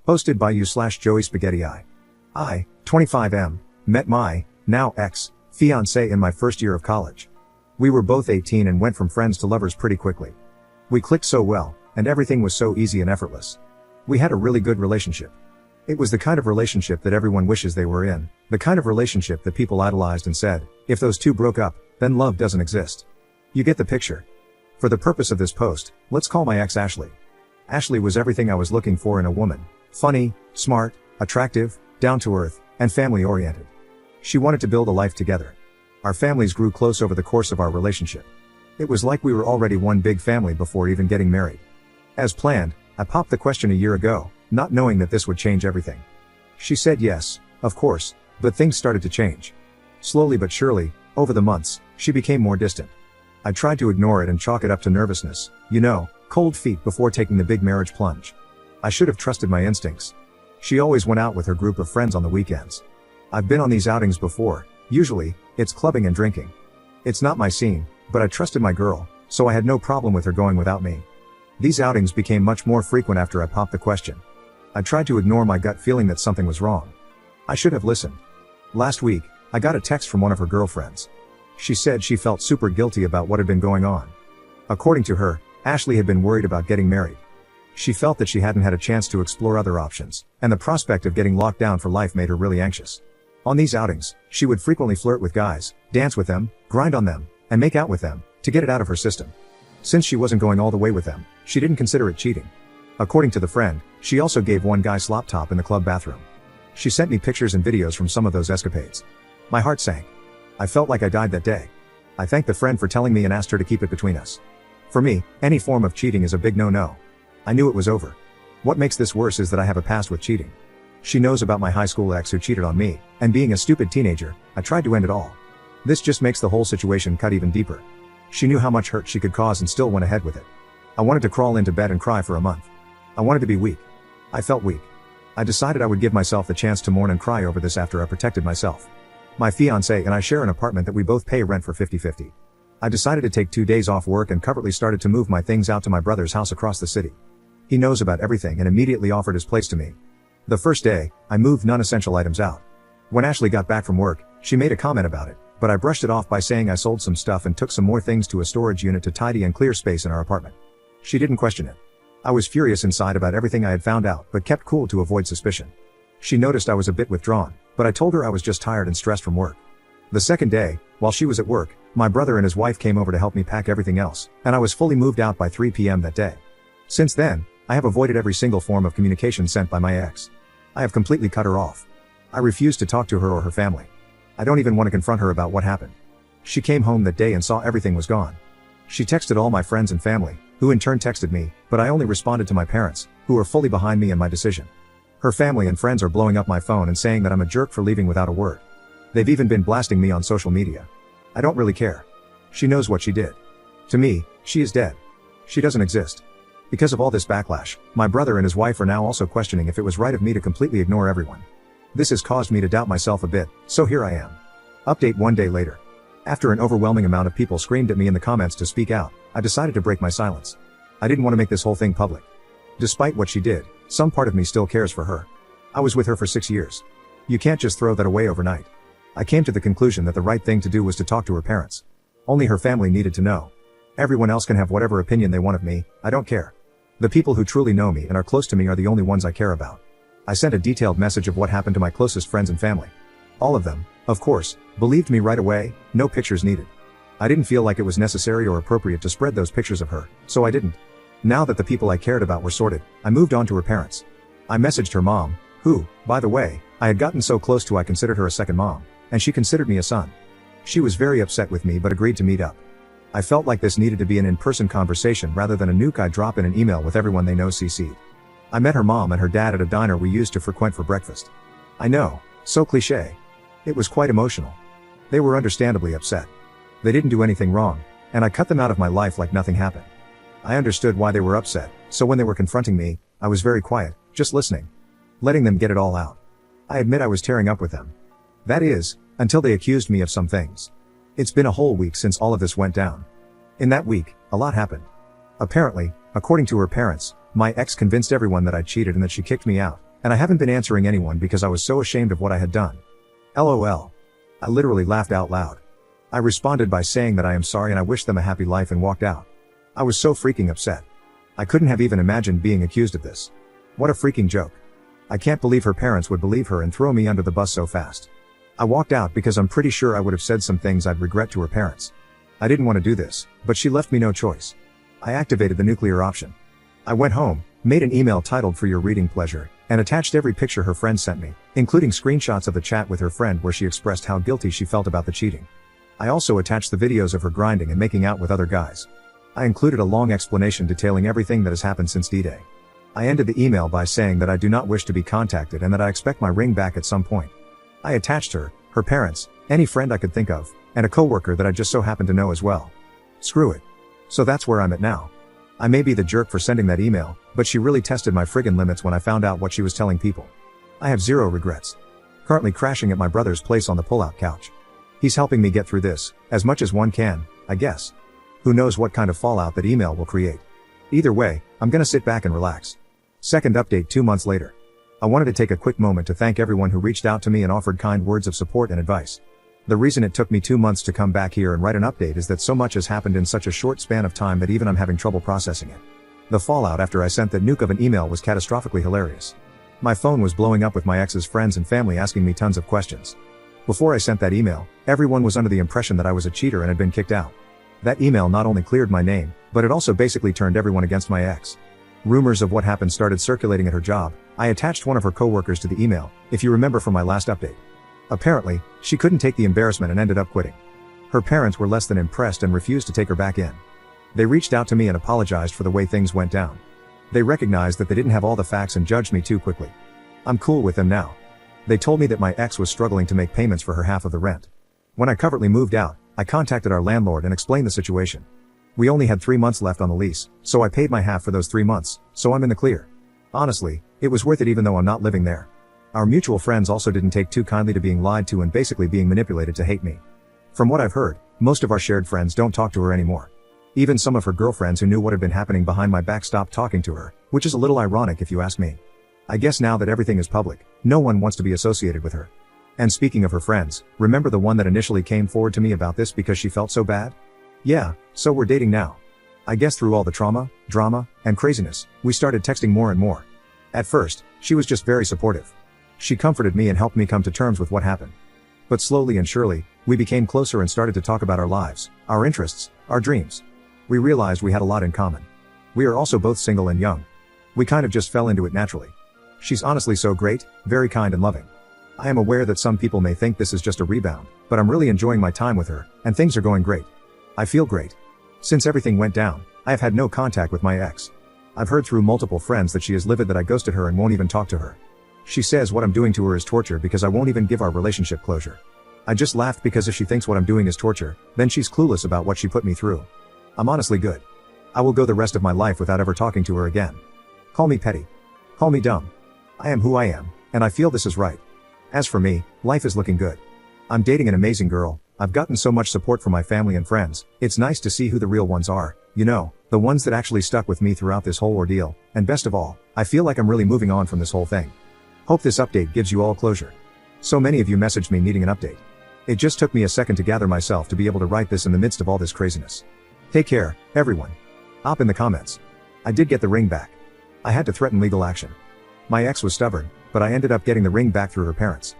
Hosted by you/Joey Spaghetti. I, 25M, met my, now ex, fiancé in my first year of college. We were both 18 and went from friends to lovers pretty quickly. We clicked so well, and everything was so easy and effortless. We had a really good relationship. It was the kind of relationship that everyone wishes they were in, the kind of relationship that people idolized and said, if those two broke up, then love doesn't exist. You get the picture. For the purpose of this post, let's call my ex Ashley. Ashley was everything I was looking for in a woman. Funny, smart, attractive, down-to-earth, and family-oriented. She wanted to build a life together. Our families grew close over the course of our relationship. It was like we were already one big family before even getting married. As planned, I popped the question a year ago, not knowing that this would change everything. She said yes, of course, but things started to change. Slowly but surely, over the months, she became more distant. I tried to ignore it and chalk it up to nervousness, cold feet before taking the big marriage plunge. I should have trusted my instincts. She always went out with her group of friends on the weekends. I've been on these outings before. Usually, it's clubbing and drinking. It's not my scene, but I trusted my girl, so I had no problem with her going without me. These outings became much more frequent after I popped the question. I tried to ignore my gut feeling that something was wrong. I should have listened. Last week, I got a text from one of her girlfriends. She said she felt super guilty about what had been going on. According to her, Ashley had been worried about getting married. She felt that she hadn't had a chance to explore other options, and the prospect of getting locked down for life made her really anxious. On these outings, she would frequently flirt with guys, dance with them, grind on them, and make out with them, to get it out of her system. Since she wasn't going all the way with them, she didn't consider it cheating. According to the friend, she also gave one guy slop top in the club bathroom. She sent me pictures and videos from some of those escapades. My heart sank. I felt like I died that day. I thanked the friend for telling me and asked her to keep it between us. For me, any form of cheating is a big no-no. I knew it was over. What makes this worse is that I have a past with cheating. She knows about my high school ex who cheated on me, and being a stupid teenager, I tried to end it all. This just makes the whole situation cut even deeper. She knew how much hurt she could cause and still went ahead with it. I wanted to crawl into bed and cry for a month. I wanted to be weak. I felt weak. I decided I would give myself the chance to mourn and cry over this after I protected myself. My fiancé and I share an apartment that we both pay rent for 50-50. I decided to take 2 days off work and covertly started to move my things out to my brother's house across the city. He knows about everything and immediately offered his place to me. The first day, I moved non-essential items out. When Ashley got back from work, she made a comment about it, but I brushed it off by saying I sold some stuff and took some more things to a storage unit to tidy and clear space in our apartment. She didn't question it. I was furious inside about everything I had found out, but kept cool to avoid suspicion. She noticed I was a bit withdrawn, but I told her I was just tired and stressed from work. The second day, while she was at work, my brother and his wife came over to help me pack everything else, and I was fully moved out by 3 p.m. that day. Since then, I have avoided every single form of communication sent by my ex. I have completely cut her off. I refuse to talk to her or her family. I don't even want to confront her about what happened. She came home that day and saw everything was gone. She texted all my friends and family, who in turn texted me, but I only responded to my parents, who are fully behind me and my decision. Her family and friends are blowing up my phone and saying that I'm a jerk for leaving without a word. They've even been blasting me on social media. I don't really care. She knows what she did. To me, she is dead. She doesn't exist. Because of all this backlash, my brother and his wife are now also questioning if it was right of me to completely ignore everyone. This has caused me to doubt myself a bit, so here I am. Update 1 day later. After an overwhelming amount of people screamed at me in the comments to speak out, I decided to break my silence. I didn't want to make this whole thing public. Despite what she did, some part of me still cares for her. I was with her for 6 years. You can't just throw that away overnight. I came to the conclusion that the right thing to do was to talk to her parents. Only her family needed to know. Everyone else can have whatever opinion they want of me, I don't care. The people who truly know me and are close to me are the only ones I care about. I sent a detailed message of what happened to my closest friends and family. All of them, of course, believed me right away, no pictures needed. I didn't feel like it was necessary or appropriate to spread those pictures of her, so I didn't. Now that the people I cared about were sorted, I moved on to her parents. I messaged her mom, who, by the way, I had gotten so close to I considered her a second mom, and she considered me a son. She was very upset with me but agreed to meet up. I felt like this needed to be an in-person conversation rather than a nuke I drop in an email with everyone they know CC'd. I met her mom and her dad at a diner we used to frequent for breakfast. I know, so cliché. It was quite emotional. They were understandably upset. They didn't do anything wrong, and I cut them out of my life like nothing happened. I understood why they were upset, so when they were confronting me, I was very quiet, just listening. Letting them get it all out. I admit I was tearing up with them. That is, until they accused me of some things. It's been a whole week since all of this went down. In that week, a lot happened. Apparently, according to her parents, my ex convinced everyone that I cheated and that she kicked me out, And I haven't been answering anyone because I was so ashamed of what I had done. LOL. I literally laughed out loud. I responded by saying that I am sorry and I wished them a happy life and walked out. I was so freaking upset. I couldn't have even imagined being accused of this. What a freaking joke. I can't believe her parents would believe her and throw me under the bus so fast. I walked out because I'm pretty sure I would have said some things I'd regret to her parents. I didn't want to do this, but she left me no choice. I activated the nuclear option. I went home, made an email titled "For Your Reading Pleasure," and attached every picture her friend sent me, including screenshots of the chat with her friend where she expressed how guilty she felt about the cheating. I also attached the videos of her grinding and making out with other guys. I included a long explanation detailing everything that has happened since D-Day. I ended the email by saying that I do not wish to be contacted and that I expect my ring back at some point. I attached her parents, any friend I could think of, and a coworker that I just so happened to know as well. Screw it. So that's where I'm at now. I may be the jerk for sending that email, but she really tested my friggin' limits when I found out what she was telling people. I have zero regrets. Currently crashing at my brother's place on the pull-out couch. He's helping me get through this, as much as one can, I guess. Who knows what kind of fallout that email will create. Either way, I'm gonna sit back and relax. Second update 2 months later. I wanted to take a quick moment to thank everyone who reached out to me and offered kind words of support and advice. The reason it took me 2 months to come back here and write an update is that so much has happened in such a short span of time that even I'm having trouble processing it. The fallout after I sent that nuke of an email was catastrophically hilarious. My phone was blowing up with my ex's friends and family asking me tons of questions. Before I sent that email, everyone was under the impression that I was a cheater and had been kicked out. That email not only cleared my name, but it also basically turned everyone against my ex. Rumors of what happened started circulating at her job. I attached one of her coworkers to the email, if you remember from my last update. Apparently, she couldn't take the embarrassment and ended up quitting. Her parents were less than impressed and refused to take her back in. They reached out to me and apologized for the way things went down. They recognized that they didn't have all the facts and judged me too quickly. I'm cool with them now. They told me that my ex was struggling to make payments for her half of the rent. When I covertly moved out, I contacted our landlord and explained the situation. We only had 3 months left on the lease, so I paid my half for those 3 months, so I'm in the clear. Honestly, it was worth it even though I'm not living there. Our mutual friends also didn't take too kindly to being lied to and basically being manipulated to hate me. From what I've heard, most of our shared friends don't talk to her anymore. Even some of her girlfriends who knew what had been happening behind my back stopped talking to her, which is a little ironic if you ask me. I guess now that everything is public, no one wants to be associated with her. And speaking of her friends, remember the one that initially came forward to me about this because she felt so bad? Yeah, so we're dating now. I guess through all the trauma, drama, and craziness, we started texting more and more. At first, she was just very supportive. She comforted me and helped me come to terms with what happened. But slowly and surely, we became closer and started to talk about our lives, our interests, our dreams. We realized we had a lot in common. We are also both single and young. We kind of just fell into it naturally. She's honestly so great, very kind and loving. I am aware that some people may think this is just a rebound, but I'm really enjoying my time with her, and things are going great. I feel great. Since everything went down, I have had no contact with my ex. I've heard through multiple friends that she is livid that I ghosted her and won't even talk to her. She says what I'm doing to her is torture because I won't even give our relationship closure. I just laughed because if she thinks what I'm doing is torture, then she's clueless about what she put me through. I'm honestly good. I will go the rest of my life without ever talking to her again. Call me petty. Call me dumb. I am who I am, and I feel this is right. As for me, life is looking good. I'm dating an amazing girl. I've gotten so much support from my family and friends. It's nice to see who the real ones are, you know, the ones that actually stuck with me throughout this whole ordeal, and best of all, I feel like I'm really moving on from this whole thing. Hope this update gives you all closure. So many of you messaged me needing an update. It just took me a second to gather myself to be able to write this in the midst of all this craziness. Take care, everyone. Op in the comments. I did get the ring back. I had to threaten legal action. My ex was stubborn, but I ended up getting the ring back through her parents.